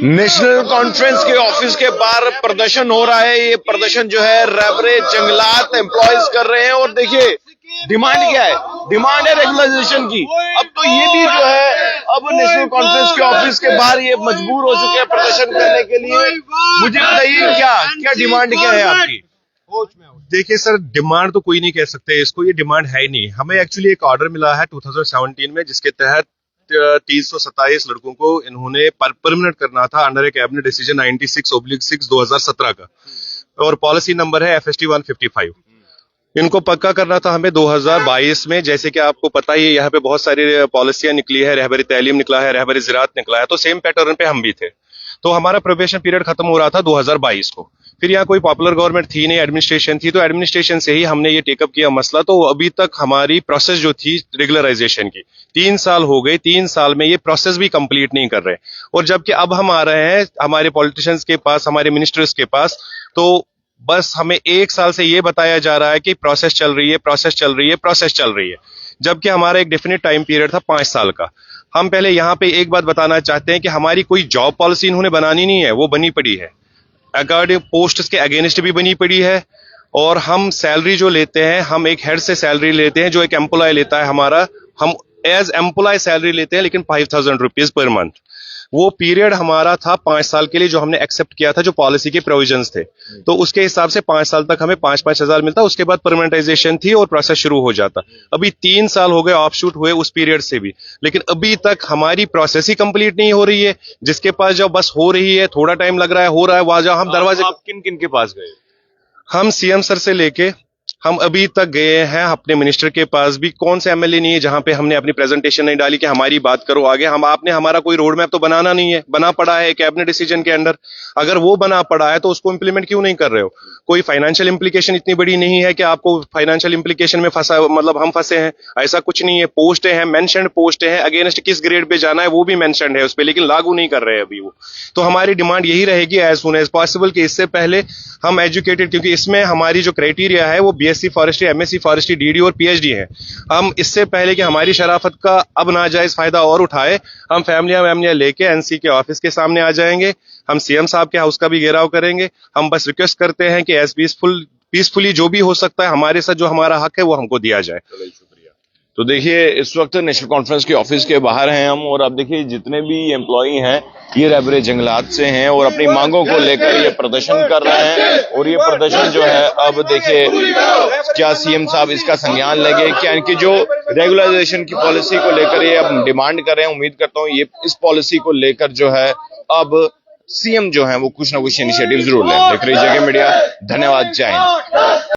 National conference के office के बाहर प्रदर्शन हो रहा है। ये प्रदर्शन जो है रैबरे जंगलात एम्प्लॉयज कर रहे हैं और देखिए डिमांड क्या है, डिमांड है रेगुलराइजेशन की। अब तो ये भी जो है अब नेशनल कॉन्फ्रेंस के ऑफिस के बाहर ये मजबूर हो चुके हैं प्रदर्शन करने के लिए। मुझे बताइए क्या डिमांड क्या है आपकी? देखिए सर, डिमांड तो कोई नहीं कह सकते इसको, ये डिमांड है ही नहीं। हमें एक्चुअली एक ऑर्डर मिला है 2017 में, जिसके तहत 327 लड़कों को इन्होंने परमानेंट करना था अंडर ए कैबिनेट डिसीजन 96/6 2017 का, और पॉलिसी नंबर है FST 155। इनको पक्का करना था हमें 2022 में। जैसे कि आपको पता ही है, यहाँ पे बहुत सारी पॉलिसियां निकली है, रहबरी तालीम निकला है, रहबरी ज़राअत निकला है, तो सेम पैटर्न पे हम भी थे। तो हमारा प्रोबेशन पीरियड खत्म हो रहा था 2022 को। फिर यहाँ कोई पॉपुलर गवर्नमेंट थी नहीं, एडमिनिस्ट्रेशन थी, तो एडमिनिस्ट्रेशन से ही हमने ये टेकअप किया मसला। तो अभी तक हमारी प्रोसेस जो थी रेगुलराइजेशन की 3 साल हो गए, 3 साल में ये प्रोसेस भी कंप्लीट नहीं कर रहे। और जबकि अब हम आ रहे हैं हमारे पॉलिटिशियंस के पास, हमारे मिनिस्टर्स के पास, तो बस हमें 1 साल से ये बताया जा रहा है कि प्रोसेस चल रही है, प्रोसेस चल रही है, प्रोसेस चल रही है, जबकि हमारा एक डेफिनेट टाइम पीरियड था 5 साल का। हम पहले यहाँ पे एक बात बताना चाहते हैं कि हमारी कोई जॉब पॉलिसी इन्होंने बनानी नहीं है, वो बनी पड़ी है, अकॉर्डिंग पोस्ट के अगेंस्ट भी बनी पड़ी है। और हम सैलरी जो लेते हैं, हम एक हेड से सैलरी लेते हैं जो एक एम्प्लॉय लेता है हमारा, हम एज एम्प्लॉय सैलरी लेते हैं, लेकिन 5000 रुपीज पर मंथ। वो पीरियड हमारा था 5 साल के लिए, जो हमने एक्सेप्ट किया था, जो पॉलिसी के प्रोविजंस थे। तो उसके हिसाब से 5 साल तक हमें 5-5 हजार मिलता, उसके बाद परमानेंटाइजेशन थी और प्रोसेस शुरू हो जाता। अभी 3 साल हो गए ऑफ शूट हुए उस पीरियड से भी, लेकिन अभी तक हमारी प्रोसेस ही कंप्लीट नहीं हो रही है। जिसके पास जब बस हो रही है, थोड़ा टाइम लग रहा है, हो रहा है, वहां हम दरवाजे। आप किन किन के पास गए? हम CM सर से लेके हम अभी तक गए हैं अपने मिनिस्टर के पास भी। कौन से MLA नहीं है जहां पे हमने अपनी प्रेजेंटेशन नहीं डाली कि हमारी बात करो आगे। आपने हमारा कोई रोड मैप तो बनाना नहीं है, बना पड़ा है कैबिनेट डिसीजन के अंडर। अगर वो बना पड़ा है तो उसको इंप्लीमेंट क्यों नहीं कर रहे हो? कोई फाइनेंशियल इंप्लीकेशन इतनी बड़ी नहीं है कि आपको फाइनेंशियल इंप्लीकेशन में फंसा, मतलब हम फंसे हैं, ऐसा कुछ नहीं है। पोस्ट है, मेंशन्ड पोस्ट है, अगेंस्ट किस ग्रेड पे जाना है वो भी मेंशन्ड है उस पर, लेकिन लागू नहीं कर रहे हैं अभी वो। तो हमारी डिमांड यही रहेगी एज सुन एज पॉसिबल कि इससे पहले हम एजुकेटेड, क्योंकि इसमें हमारी जो क्राइटेरिया है वो BSc forestry, MSc forestry, DD और PhD है। हम इससे पहले कि हमारी शराफत का अब नाजायज फायदा और उठाए, हम फैमिलियां लेके NC के ऑफिस के सामने आ जाएंगे। हम CM साहब के हाउस का भी घेराव करेंगे। हम बस रिक्वेस्ट करते हैं कि एज पीसफुली जो भी हो सकता है हमारे साथ, जो हमारा हक है वो हमको दिया जाए। तो देखिए इस वक्त नेशनल कॉन्फ्रेंस के ऑफिस के बाहर हैं हम, और अब देखिए जितने भी एम्प्लॉई हैं ये रैबरे जंगलात से हैं और अपनी मांगों को लेकर ये प्रदर्शन कर रहे हैं। और ये प्रदर्शन जो है, अब देखिए क्या CM साहब इसका संज्ञान लगे, क्या इनकी जो रेगुलराइजेशन की पॉलिसी को लेकर ये अब डिमांड कर रहे हैं। उम्मीद करता हूँ ये इस पॉलिसी को लेकर जो है अब CM जो है वो कुछ ना कुछ इनिशिएटिव जरूर लें। देख रही जगह मीडिया, धन्यवाद, जय हिंद।